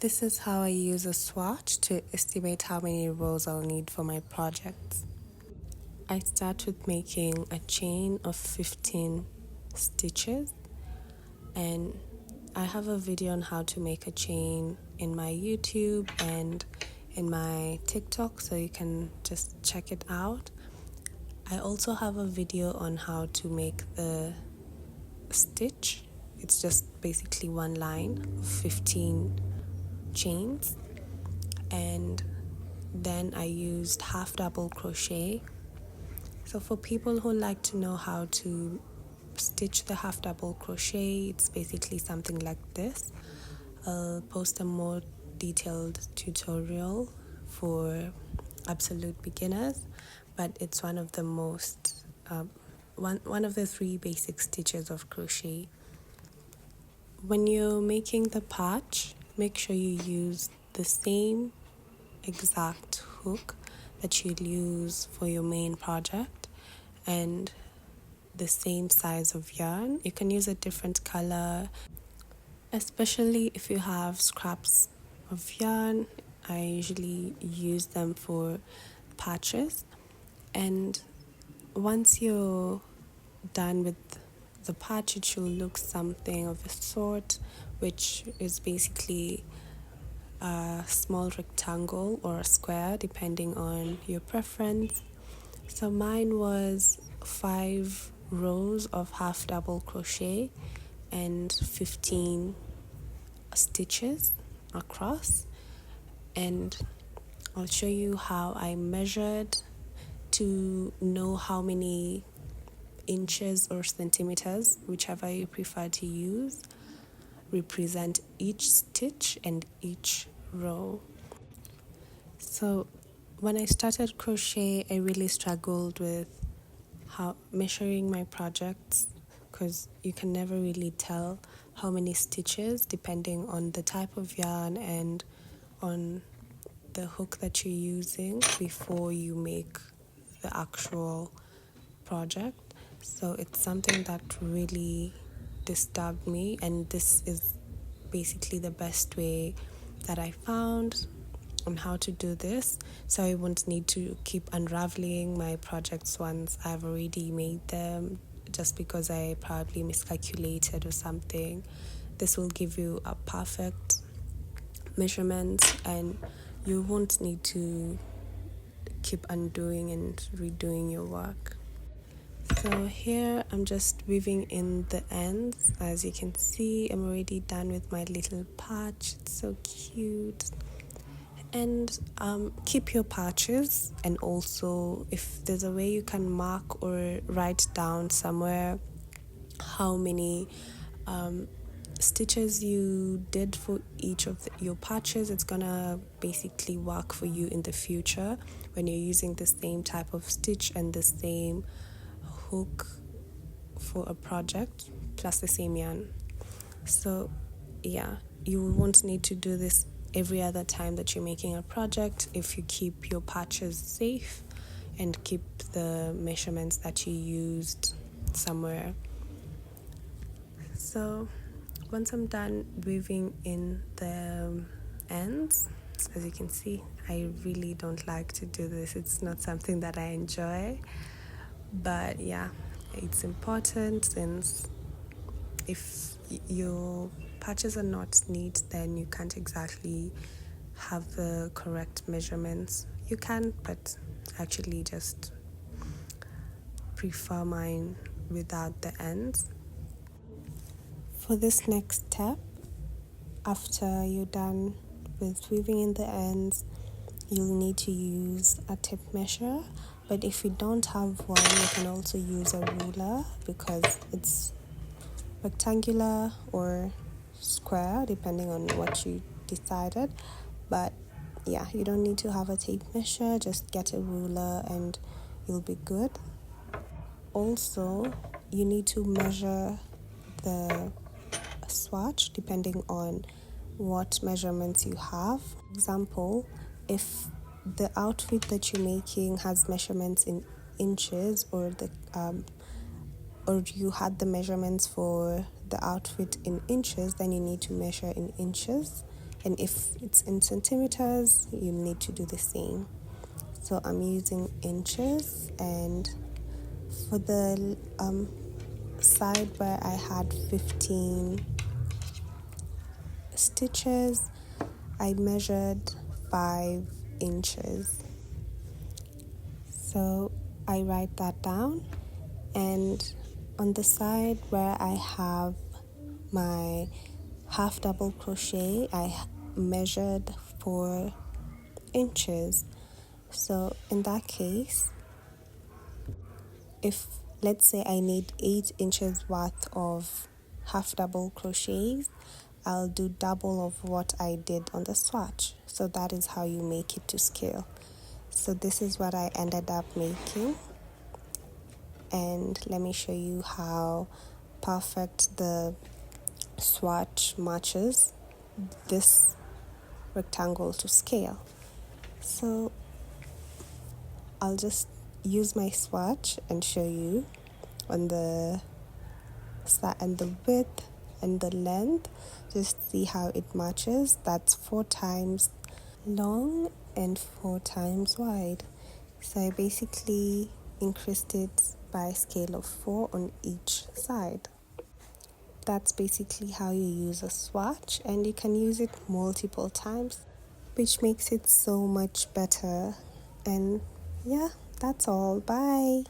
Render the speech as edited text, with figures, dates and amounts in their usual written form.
This is how I use a swatch to estimate how many rows I'll need for my projects. I start with making a chain of 15 stitches, and I have a video on how to make a chain in my YouTube and in my TikTok, so you can just check it out. I also have a video on how to make the stitch. It's just basically one line of 15 chains, and then I used half double crochet. So for people who like to know how to stitch the half double crochet, it's basically something like this. I'll post a more detailed tutorial for absolute beginners, but it's one of the most one of the 3 basic stitches of crochet. When you're making the patch, make sure you use the same exact hook that you'll use for your main project and the same size of yarn. You can use a different color, especially if you have scraps of yarn. I usually use them for patches, and once you're done with the patch, it should look something of a sort, which is basically a small rectangle or a square depending on your preference. So mine was 5 rows of half double crochet and 15 stitches across, and I'll show you how I measured to know how many inches or centimeters, whichever you prefer to use, represent each stitch and each row. So when I started crochet, I really struggled with how measuring my projects, because you can never really tell how many stitches depending on the type of yarn and on the hook that you're using before you make the actual project. So it's something that really disturbed me, and this is basically the best way that I found on how to do this, so I won't need to keep unraveling my projects once I've already made them, just because I probably miscalculated or something. This will give you a perfect measurement, and you won't need to keep undoing and redoing your work. So here I'm just weaving in the ends. As you can see, I'm already done with my little patch. It's so cute. And keep your patches, and also if there's a way you can mark or write down somewhere how many stitches you did for each of your patches, it's gonna basically work for you in the future when you're using the same type of stitch and the same hook for a project plus the same yarn. So yeah, you won't need to do this every other time that you're making a project if you keep your patches safe and keep the measurements that you used somewhere. So once I'm done weaving in the ends, as you can see, I really don't like to do this. It's not something that I enjoy, but yeah, it's important, since if your patches are not neat, then you can't exactly have the correct measurements. You can, but actually just prefer mine without the ends. For this next step, after you're done with weaving in the ends, you'll need to use a tape measure, but if you don't have one, you can also use a ruler, because it's rectangular or square depending on what you decided. But yeah, you don't need to have a tape measure, just get a ruler and you'll be good. Also, you need to measure the swatch depending on what measurements you have. For example, if the outfit that you're making has measurements in inches, or you had the measurements for the outfit in inches, then you need to measure in inches. and if it's in centimeters, you need to do the same. So I'm using inches, and for the side where I had 15 stitches, I measured 5 inches. So I write that down, and on the side where I have my half double crochet, I measured 4 inches. So in that case, if let's say I need 8 inches worth of half double crochets, I'll do double of what I did on the swatch. So that is how you make it to scale. So this is what I ended up making, and let me show you how perfect the swatch matches this rectangle to scale. So I'll just use my swatch and show you on the and the width and the length. Just see how it matches. That's 4 times long and 4 times wide. So I basically increased it by a scale of 4 on each side. That's basically how you use a swatch, and you can use it multiple times, which makes it so much better. And yeah, that's all. Bye.